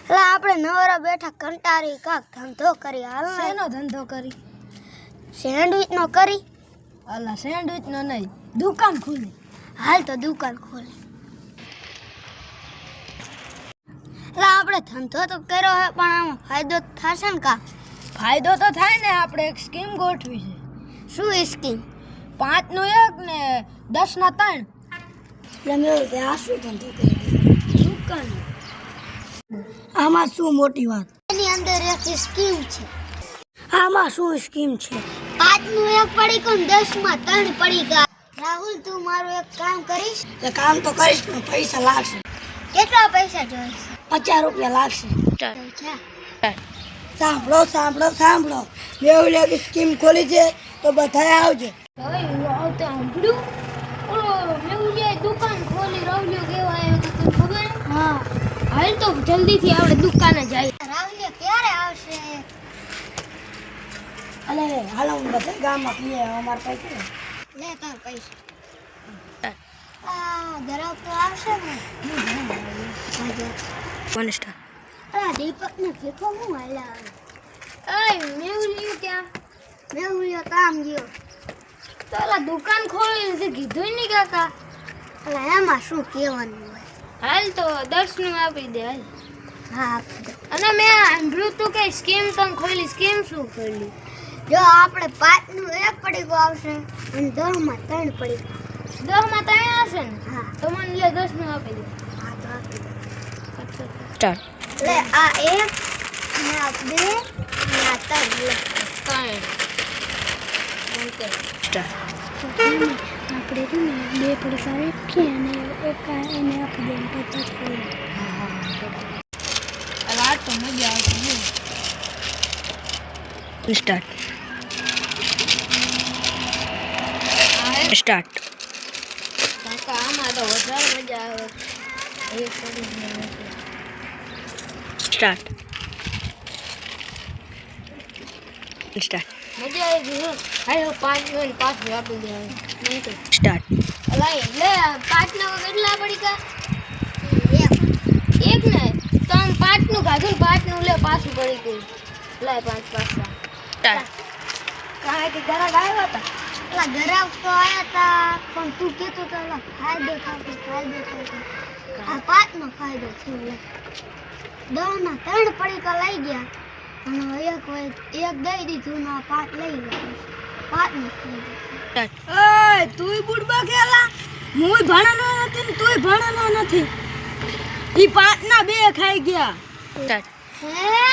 એટલે આપણે નવરા બેઠા કંટારી કાક ધંધો કરી હાલ શેનો ધંધો કરી? સેન્ડવિચ નો કરી. અલા સેન્ડવિચ નો નહીં, દુકાન ખોલી. હાલ તો દુકાન ખોલી. એટલે આપણે ધંધો તો કર્યો હે પણ આમાં ફાયદો થશે ને કા? ફાયદો તો થાય ને. આપણે એક સ્કીમ ગોઠવી છે. શું સ્કીમ? 5 નું 1 ને 10 ના 3. એટલે મેં કે આ શું ધંધો કર્યો? દુકાન. આમાં શું મોટી વાત? એની અંદર એક સ્કીમ છે. આમાં શું સ્કીમ છે? 5 નું 1 પડીકું ને 10 માં 3 પડીકા. રાહુલ તું મારું એક કામ કરીશ? એ કામ તો કરીશ પણ પૈસા લાગશે. કેટલા પૈસા જોઈશે? 50 રૂપિયા લાગશે. સાંભળો મેં ઓલી સ્કીમ ખોલી છે તો બધાએ આવજો. હવે આવતે સાંભળ્યું ઓલો મેં દુકાન ખોલી રાહુલ્યો કેવા આવ્યો તો તને ખબર હે? હા, હાલ તો જલ્દીથી આપણે દુકાને જઈએ. રાહુલ્યો ક્યારે આવશે? અલે હાલો હું બધા ગામમાં કહીએ અમાર પૈસા લે તાર પૈસા. ગ્રાહક તો આવશે ને. કોણ સ્ટાર? દીપક ને ફેંકો હું હાલ્યા. મેહુલિયો ક્યાં? મેહુલિયો કામ ગયો. તો ઓલા દુકાન ખોલી છે કીધું નહીં કાકા. એટલે એમાં શું કહેવાનું હોય? હાલ તો 10 નું આપી દે. હાલ હા આપી દે. અને મેં સાંભળ્યું તું કે સ્કીમ તમે ખોલી. સ્કીમ શું ખોલી? જો આપણે 5 નું 1 પડીકું આવશે અને 10 માં 3 પડીકું. 10 માં 3 આવશે ને? હા તો મને લે 10 નું આપી દે. હા તો આપી દે. સ્ટાર્ટ. લે આ 1 ને આ 2 ને આ 3 લે 3. સ્ટાર્ટ. આપણે છે ને 2 પડીકા રાખીએ અને એક એને આપી દે તો ખોલી. આ તો મજા આવશે. સ્ટાર્ટ. સ્ટાર્ટ. કાકા આમાં તો વધારે મજા આવે. એક પડી સ્ટાર્ટ. સ્ટાર્ટ. મજા આવી ગઈ. હાલો 5 નું 5 આપી દે. નહીં તો સ્ટાર્ટ. અલાય લે 5 ના કેટલા પડીકા? 1 ને તમ 5 નું ગાધું 5 નું લે પાછું પડી ગયું. લે 5 પાછા. સ્ટાર્ટ. કાંઈ કે ઘરાક આવ્યા હતા? એલા ઘરાક તો આવ્યા હતા પણ તું કહેતો તો એલા ફાયદો થાય. આ 5 નો ફાયદો થયો. લે 10 ના 3 પડીકા લઈ ગયા અને એક દઈ દીધું ને 5 લઈ ગયા. 5 નો ફાયદો. ઓય તુંય બુડબા ખેલા. મુંય ભણાનો નથી ને તુંય ભણાનો નથી. ઈ 5 ના 2 ખાઈ ગયા. હે